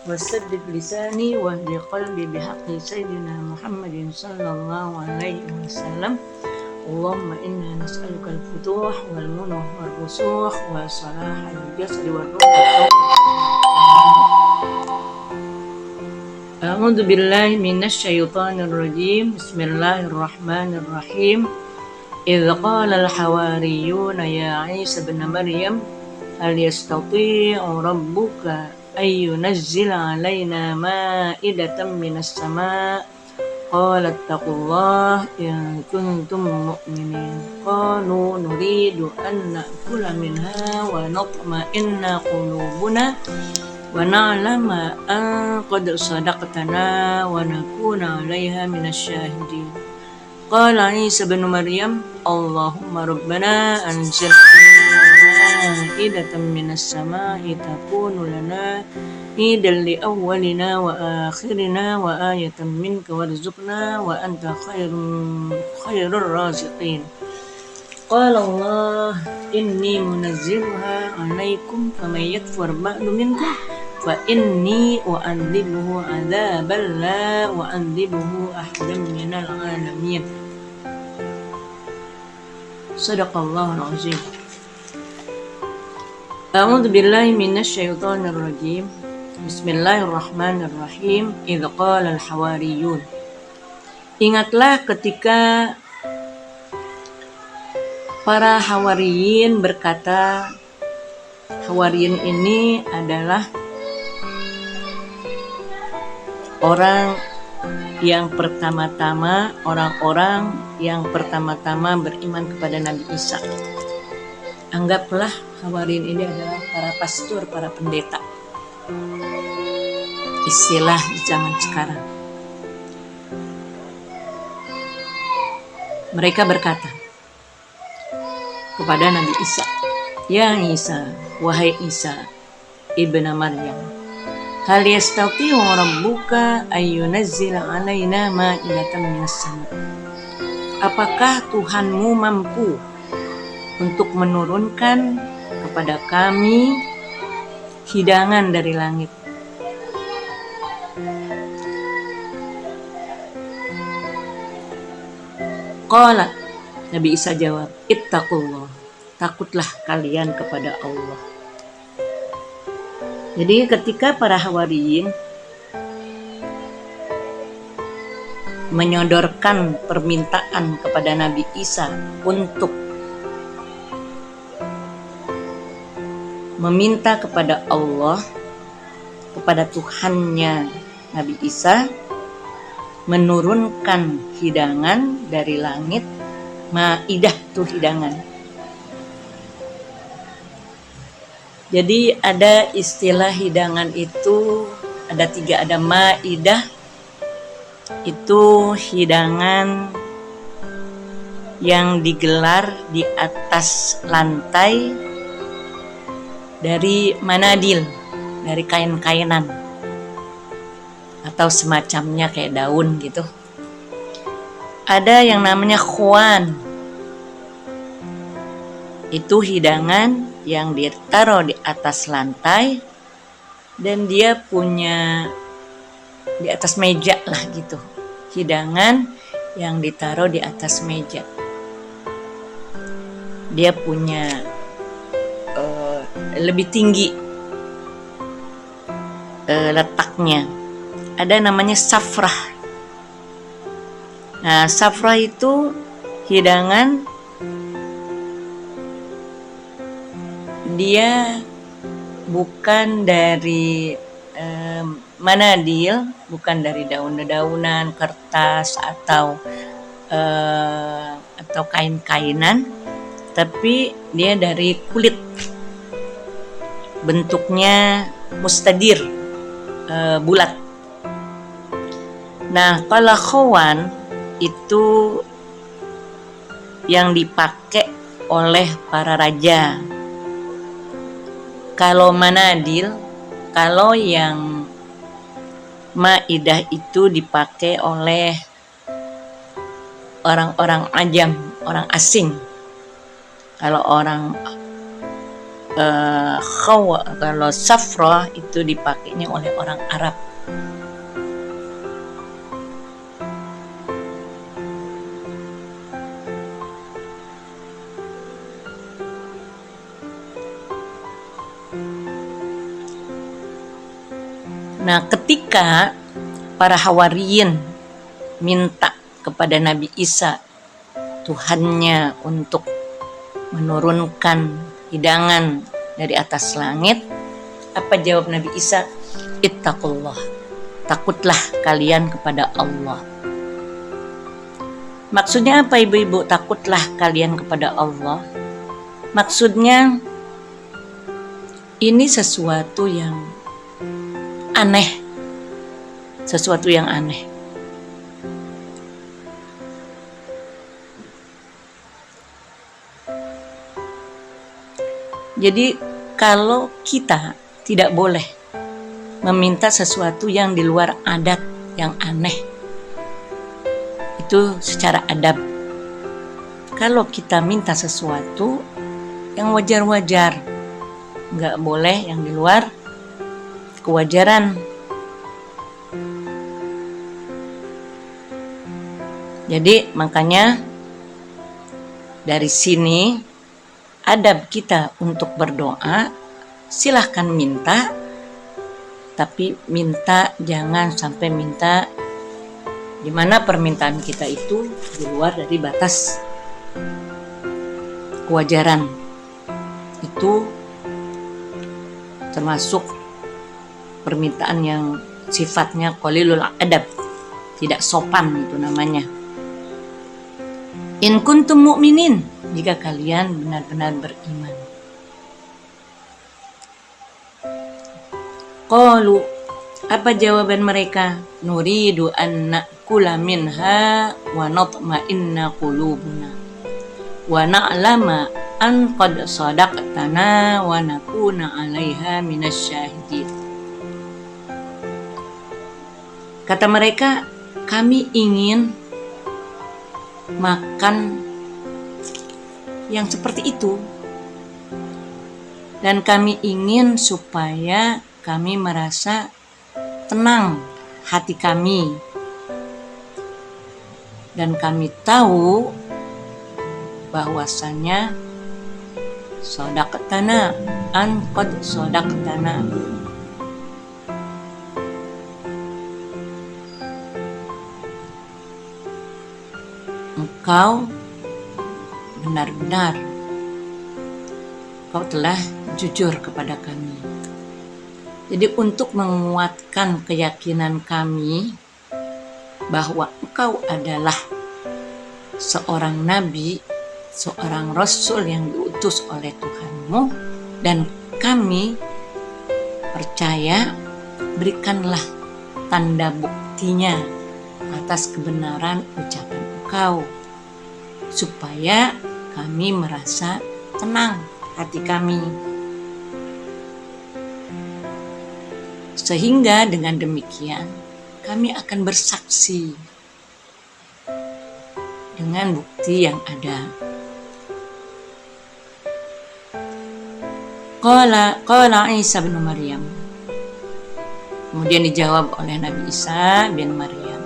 وسدد لساني واهد قلبي بحق سيدنا محمد صلى الله عليه وسلم. اللهم إنا نسألك الفتوح والمنح والرسوخ وصلاح الجسد والروح. أعوذ بالله من الشيطان الرجيم. بسم الله الرحمن الرحيم. إذ قال الحواريون يا عيسى ابن مريم هل يستطيع ربك أن ينزل علينا مائدة من السماء قال اتقوا الله إن كنتم مؤمنين قالوا نريد أن نأكل منها ونطمئن قلوبنا ونعلم أن قد صدقتنا ونكون عليها من الشاهدين قال عيسى بن مريم اللهم ربنا أنزل مائدة من السماء تكون لنا عيدا لأولنا وآخرنا وآية منك وارزقنا وأنت خير الرازقين قال الله إني منزلها عليكم فمن يكفر بعد منكم فإني أعذبه عذابا لا أعذبه أحدا من العالمين صدق الله العظيم. أعوذ بالله من الشيطان الرجيم. بسم الله الرحمن الرحيم. إذ قال الحواريون. Ingatlah ketika para hawariyin berkata, hawariyin ini adalah orang yang pertama-tama, orang-orang yang pertama-tama beriman kepada Nabi Isa. Anggaplah hawariyin ini adalah para pastor, para pendeta. Istilah di zaman sekarang. Mereka berkata kepada Nabi Isa, Ya Isa, wahai Isa, ibnu Maryam, hal yastati'u rabbuka ayyunazzila alaina ma'idatan minas sama. Apakah Tuhanmu mampu untuk menurunkan kepada kami hidangan dari langit? Qala, Nabi Isa jawab, ittaqullah, takutlah kalian kepada Allah. Jadi ketika para hawariyin menyodorkan permintaan kepada Nabi Isa untuk meminta kepada Allah, kepada Tuhannya Nabi Isa, menurunkan hidangan dari langit, maidah tuh hidangan. Jadi ada istilah hidangan itu ada 3, ada maidah, itu hidangan yang digelar di atas lantai dari manadil, dari kain-kainan atau semacamnya kayak daun gitu. Ada yang namanya khwan, itu hidangan yang ditaruh di atas lantai dan dia punya di atas meja lah gitu, hidangan yang ditaruh di atas meja, dia punya lebih tinggi letaknya. Ada namanya safrah. Nah, safrah itu hidangan dia bukan dari manadil, bukan dari daun-daunan, kertas atau kain-kainan, tapi dia dari kulit. Bentuknya mustadir, bulat. Nah, kalau khawan itu yang dipakai oleh para raja. Kalau manadil, kalau yang maidah itu dipakai oleh orang-orang ajam, orang asing. Kalau orang Kalau safrah itu dipakainya oleh orang Arab. Nah, ketika para hawariyin minta kepada Nabi Isa Tuhannya untuk menurunkan hidangan dari atas langit, apa jawab Nabi Isa? Ittaqullah, takutlah kalian kepada Allah. Maksudnya apa ibu-ibu? Takutlah kalian kepada Allah. Maksudnya ini sesuatu yang aneh. Sesuatu yang aneh. Jadi kalau kita tidak boleh meminta sesuatu yang di luar adat, yang aneh, itu secara adab. Kalau kita minta sesuatu yang wajar-wajar, nggak boleh yang di luar kewajaran. Jadi makanya dari sini adab kita untuk berdoa, silahkan minta, tapi minta jangan sampai minta di mana permintaan kita itu di luar dari batas kewajaran. Itu termasuk permintaan yang sifatnya qalilul adab, tidak sopan, itu namanya. In kuntum mu'minin, jika kalian benar-benar beriman. Qalu, apa jawaban mereka? Nuridu an na'kula minha wa natma'inna qulubuna wa na'lama an qad sadaqtana wa nakuna 'alaiha minasyahidin. Kata mereka, kami ingin makan yang seperti itu, dan kami ingin supaya kami merasa tenang hati kami, dan kami tahu bahwasanya shadaqtana an qad shadaqtana, engkau benar-benar kau telah jujur kepada kami. Jadi untuk menguatkan keyakinan kami bahwa engkau adalah seorang nabi, seorang rasul yang diutus oleh Tuhanmu, dan kami percaya, berikanlah tanda buktinya atas kebenaran ucapan engkau, supaya kami merasa tenang hati kami. Sehingga dengan demikian kami akan bersaksi dengan bukti yang ada. Qala Isa bin Maryam. Kemudian dijawab oleh Nabi Isa bin Maryam.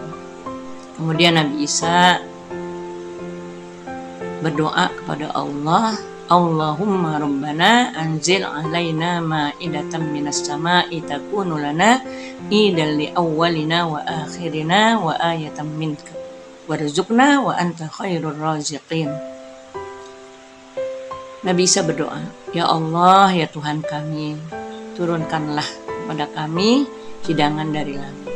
Kemudian Nabi Isa berdoa kepada Allah, Allahumma rabbana anzil alaina ma'idatan minas sama'i takunu lana idan li awwalina wa akhirina wa ayatan minka warzuqna wa anta khairur raziqin. Nabi Isa berdoa, ya Allah, ya Tuhan kami, turunkanlah kepada kami hidangan dari langit,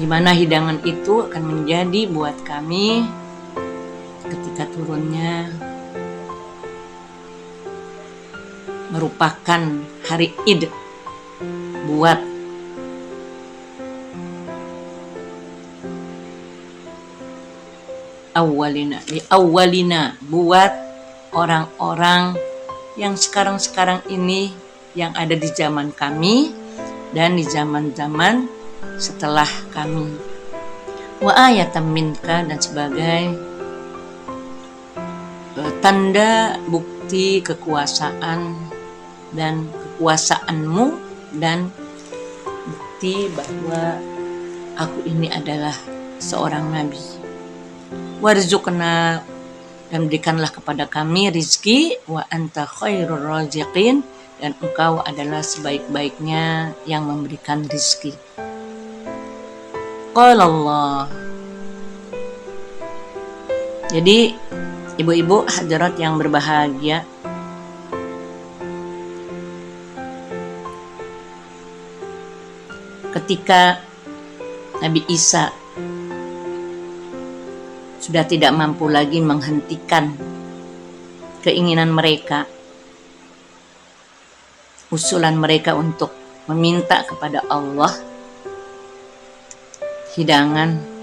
di mana hidangan itu akan menjadi buat kami ketika turunnya merupakan hari Id buat awalina, buat orang-orang yang sekarang ini yang ada di zaman kami dan di zaman-zaman setelah kami, wa ayatan minka, dan sebagai tanda bukti bukti kekuasaan dan kekuasaanmu, dan bukti bahwa aku ini adalah seorang nabi. Warzuqna, dan berikanlah kepada kami rizki, wa anta khairur raziqin, dan engkau adalah sebaik-baiknya yang memberikan rizki. Qala Allah. Jadi ibu-ibu hadirat yang berbahagia, ketika Nabi Isa sudah tidak mampu lagi menghentikan keinginan mereka, usulan mereka untuk meminta kepada Allah hidangan,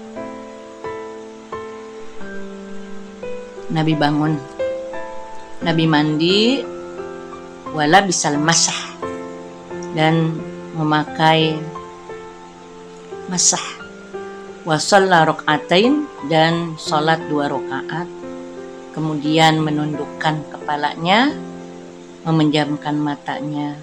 Nabi bangun, Nabi mandi, wala bisal masah, dan memakai masah, wa shalla rakaatain, dan salat 2 rakaat, kemudian menundukkan kepalanya, memejamkan matanya,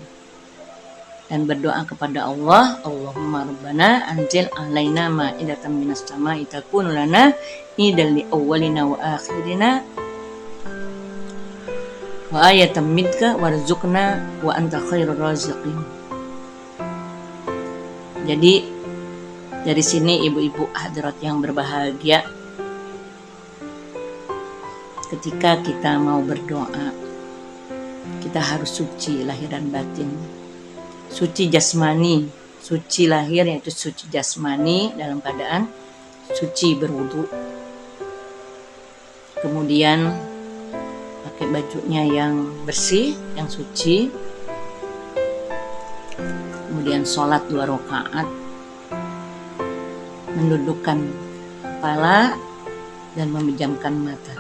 dan berdoa kepada Allah, Allahumma rabbana anzil alaina ma'idatan minas sama'i takunu lana idal li awwalina wa akhirina wa ayatan minka warzuqna wa anta khairur raziqin. Jadi dari sini ibu-ibu hadirat yang berbahagia, ketika kita mau berdoa, kita harus suci lahir dan batin. Suci jasmani, suci lahir yaitu suci jasmani dalam keadaan suci berwudu. Kemudian pakai bajunya yang bersih, yang suci. Kemudian sholat 2 rakaat, mendudukkan kepala dan memejamkan mata.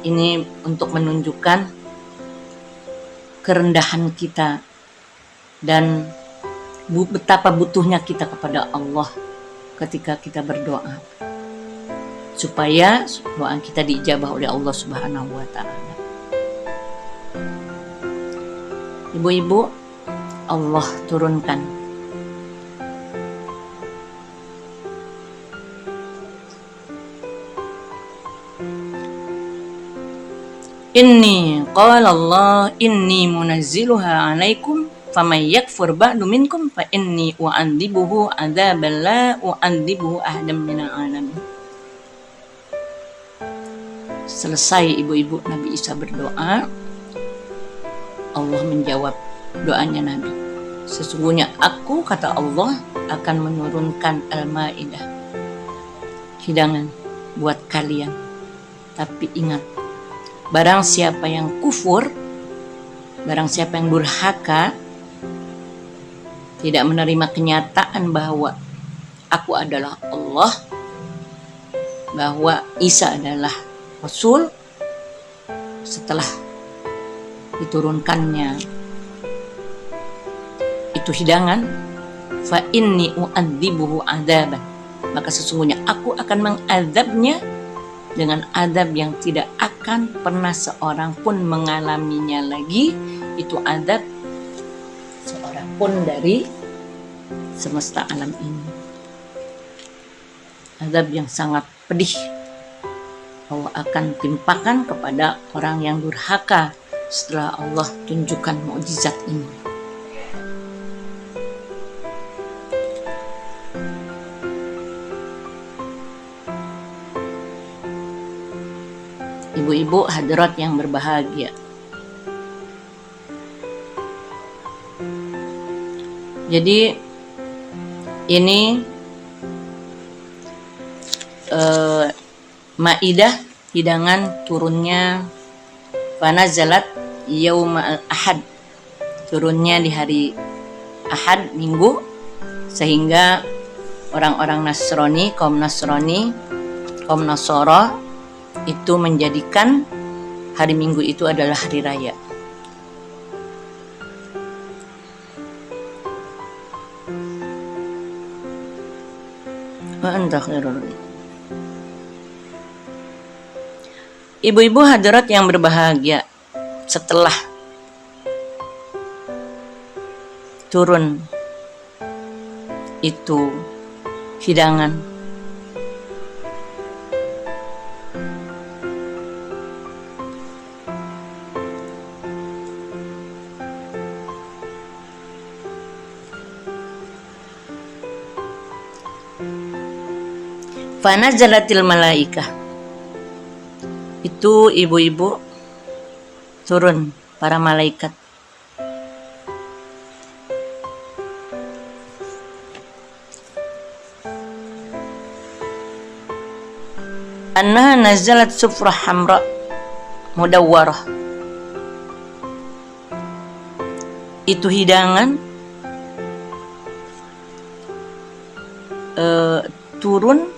Ini untuk menunjukkan kerendahan kita dan betapa butuhnya kita kepada Allah ketika kita berdoa, supaya doa kita diijabah oleh Allah Subhanahu wa Ta'ala. Ibu-ibu, Allah turunkan Inni qala Allah inni munazziluha alaikum faman yakfur ba'du minkum fa inni u'adzibuhu adzaban la u'adzibuhu ahadan minal alamin. Selesai ibu-ibu Nabi Isa berdoa, Allah menjawab doanya Nabi. Sesungguhnya aku, kata Allah, akan menurunkan Al-Maidah, hidangan buat kalian. Tapi ingat, barang siapa yang kufur, barang siapa yang durhaka, tidak menerima kenyataan bahwa aku adalah Allah, bahwa Isa adalah Rasul, setelah diturunkannya itu hidangan, fa inni u'adzibuhu adzaban, maka sesungguhnya aku akan mengazabnya dengan azab yang tidak akan pernah seorang pun mengalaminya lagi. Itu azab seorang pun dari semesta alam ini. Azab yang sangat pedih Allah akan timpakan kepada orang yang durhaka setelah Allah tunjukkan mukjizat ini. Ibu-ibu hadirat yang berbahagia, jadi ini Maidah, hidangan turunnya fanazalat yaumul ahad, turunnya di hari Ahad, Minggu, sehingga orang-orang Nasrani, kaum Nasara itu menjadikan hari Minggu itu adalah hari raya. Wa anta khairul Ibu-ibu hadirat yang berbahagia, setelah turun itu hidangan, fanazalatil malaikah, itu ibu-ibu turun para malaikat. Annaha nazalat sufrah hamra mudawwarah, itu hidangan turun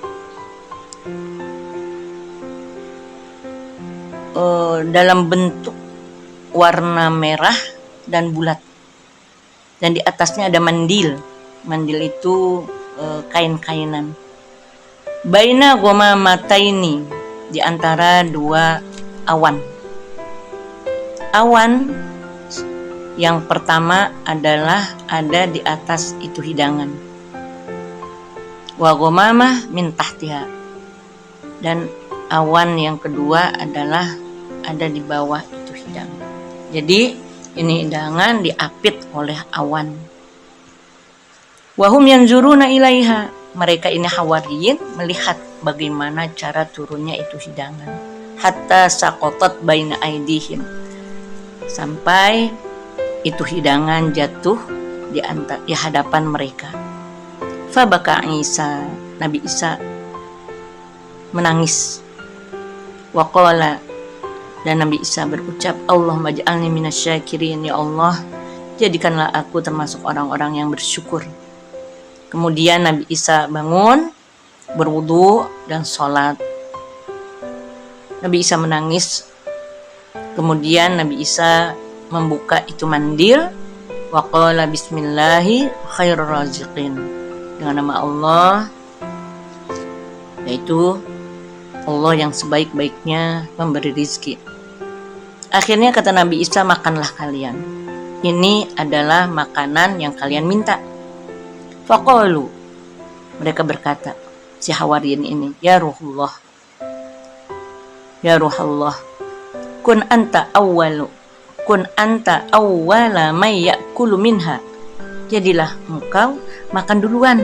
dalam bentuk warna merah dan bulat, dan di atasnya ada mandil. Mandil itu kain-kainan. Baina ghamamataini, di antara dua awan. Awan yang pertama adalah ada di atas itu hidangan. Wa ghamamah min tahtiha, dan awan yang kedua adalah ada di bawah itu hidangan. Jadi ini hidangan diapit oleh awan. Wahum yanzuruna ilaiha, mereka ini hawariyin melihat bagaimana cara turunnya itu hidangan. Hatta saqatat baina aidihim, sampai itu hidangan jatuh di hadapan mereka. Fabaka Isa, Nabi Isa menangis. Waqala, dan Nabi Isa berucap, Allahumma ja'alni minasyakirin, ya Allah, jadikanlah aku termasuk orang-orang yang bersyukur. Kemudian Nabi Isa bangun, berwudu dan sholat. Nabi Isa menangis. Kemudian Nabi Isa membuka itu mandil. Waqala bismillahi khairur raziqin, dengan nama Allah, yaitu Allah yang sebaik-baiknya memberi rizki. Akhirnya kata Nabi Isa, makanlah kalian. Ini adalah makanan yang kalian minta. Faqalu, mereka berkata, si Hawariyin ini, ya Ruhullah, ya Ruhullah, kun anta awwala may ya'kulu minha, jadilah engkau makan duluan.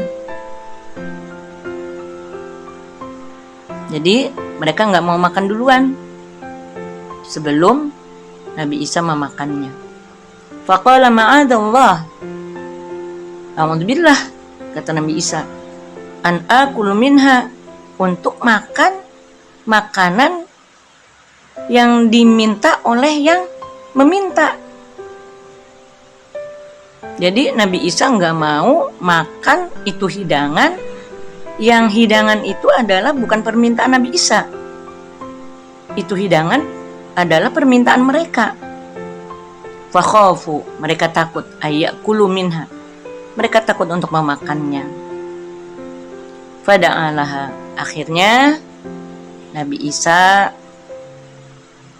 Jadi mereka nggak mau makan duluan sebelum Nabi Isa memakannya. Faqala ma'adallah, a'udzubillah, kata Nabi Isa, an akulu minha, untuk makan makanan yang diminta oleh yang meminta. Jadi Nabi Isa nggak mau makan itu hidangan, yang hidangan itu adalah bukan permintaan Nabi Isa. Itu hidangan adalah permintaan mereka. Fakhafu, mereka takut, ayyakulu minha, mereka takut untuk memakannya. Fada'alaha, akhirnya Nabi Isa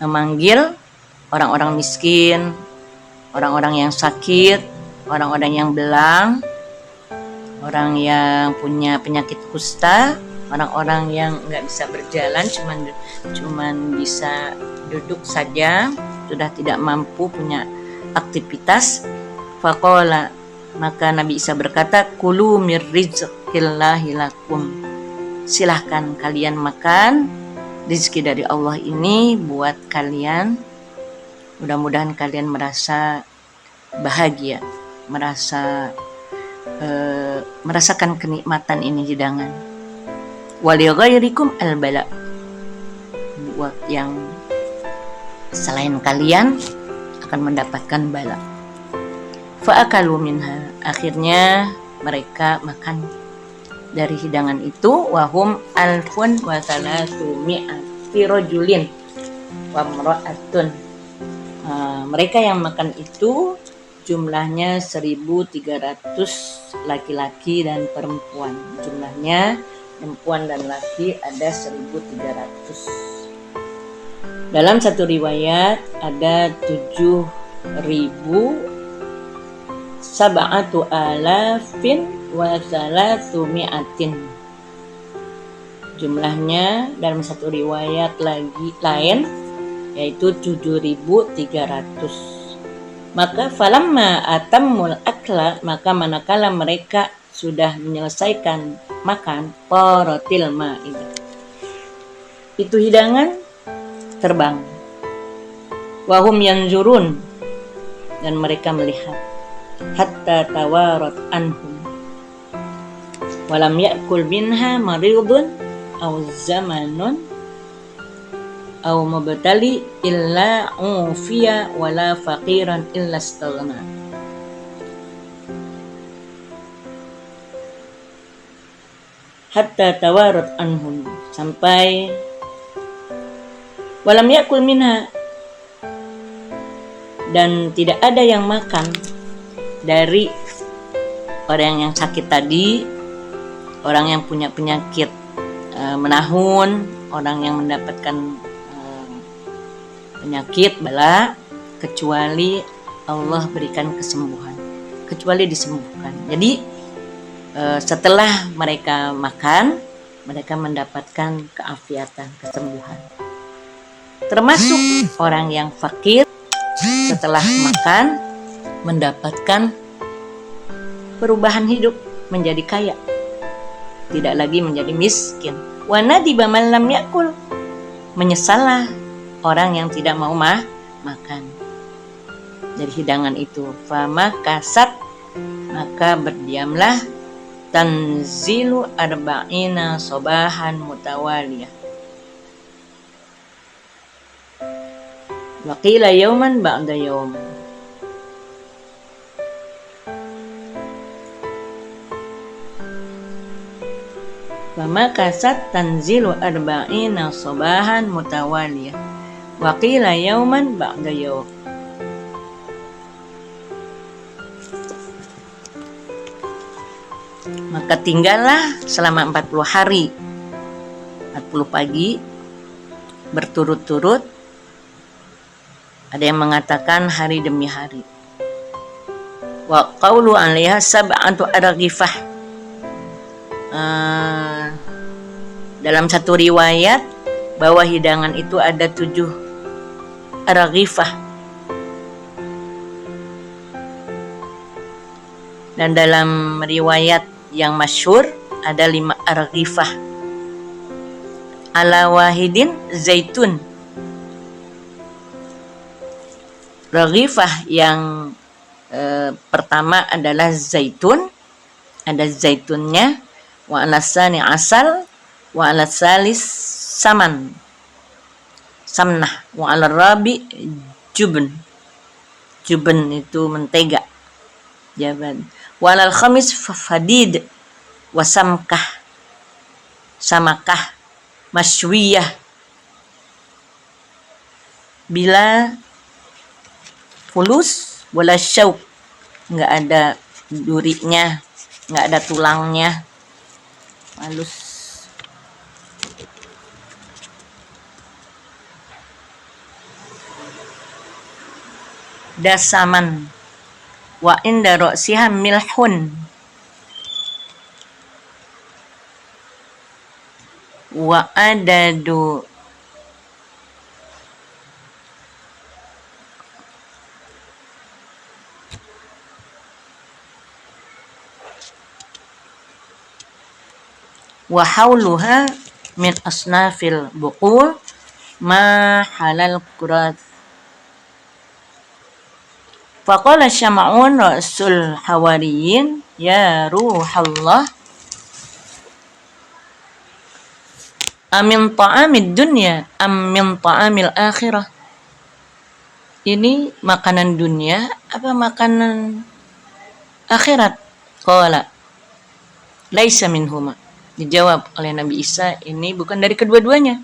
memanggil orang-orang miskin, orang-orang yang sakit, orang-orang yang belang, orang yang punya penyakit kusta, orang-orang yang nggak bisa berjalan, cuman bisa duduk saja, sudah tidak mampu punya aktivitas. Faqala, maka Nabi Isa berkata, kulu mir rizqillahi lakum, silahkan kalian makan rezeki dari Allah ini buat kalian. Mudah-mudahan kalian merasa bahagia, merasakan kenikmatan ini hidangan. Wali ghairikum al-bala, buat yang selain kalian akan mendapatkan bala. Fa'akalu minha, akhirnya mereka makan dari hidangan itu. Wahum alfun wa salatu mi'ati rajulin wa mra'atun, mereka yang makan itu jumlahnya 1.300 laki-laki dan perempuan. Jumlahnya perempuan dan laki ada 1.300. Dalam satu riwayat ada 7.000 sab'atu alafin wa salatsumi'atin. Jumlahnya dalam satu riwayat lain yaitu 7.300. Maka falamma atammul akla, maka manakala mereka sudah menyelesaikan makan, qaratil ma'idah, itu hidangan terbang. Wahum yanzurun, dan mereka melihat, hatta tawarat anhum walam ya'kul minha maridun aw zamanun aw mubtali illa ufiya wala faqiran illa istaghna. Hatta tawarat anhum, sampai walam ya'kul minha, dan tidak ada yang makan dari orang yang sakit tadi, orang yang punya penyakit menahun, orang yang mendapatkan penyakit bala, kecuali Allah berikan kesembuhan, kecuali disembuhkan. Jadi setelah mereka makan, mereka mendapatkan keafiatan, kesembuhan. Termasuk orang yang fakir, setelah makan mendapatkan perubahan hidup menjadi kaya, tidak lagi menjadi miskin. Wa nadiba man lam yakul, menyesallah orang yang tidak mau makan dari hidangan itu. Fama kasat, maka berdiamlah, tanzilu arba'ina sobahan mutawaliyah, wa qila yawman ba'da yawm. Fama kasat tanzilu arba'ina sobahan mutawaliyah, wa qila yawman ba'da yawm. Maka tinggallah selama 40 hari, 40 pagi berturut-turut. Ada yang mengatakan hari demi hari. Wa qawlu 'alaiha sab'atu arghifah. Dalam satu riwayat bahwa hidangan itu ada 7 arghifah. Dan dalam riwayat yang masyhur ada 5 arghifah. Ala wahidin zaitun. Raghifah yang pertama adalah zaitun, ada zaitunnya, wa alasani asal, wa alasalis samnah, wa alarabi jubn. Jubn itu mentega, jaban. Wa alal khamis fadid, wa samakah masywiyah bila fulus wala syauk, nggak ada durinya, nggak ada tulangnya, halus. Dasaman, wa inda ra'siha milhun, wa adadu wa hauluha min asnafil buqul ma halal kurat. Faqala Syam'un rasul hawariyin, ya ruhallah, amin ta'amid dunya am min ta'amil akhirah. Ini makanan dunia apa makanan akhirat? Qala laisa minhuma. Dijawab oleh Nabi Isa, ini bukan dari kedua-duanya.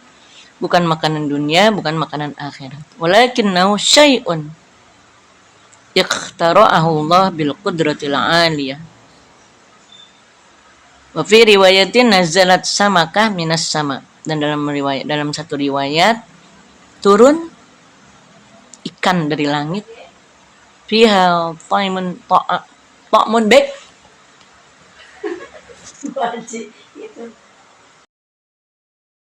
Bukan makanan dunia, bukan makanan akhirat. Walakinnahu syai'un ikhtara'ahu Allah bil qudratil 'aliyah. Wa fi riwayatin nazalat samakah minas sama. Dan dalam satu riwayat turun ikan dari langit. Fiha ta'mun bek. Wajib itu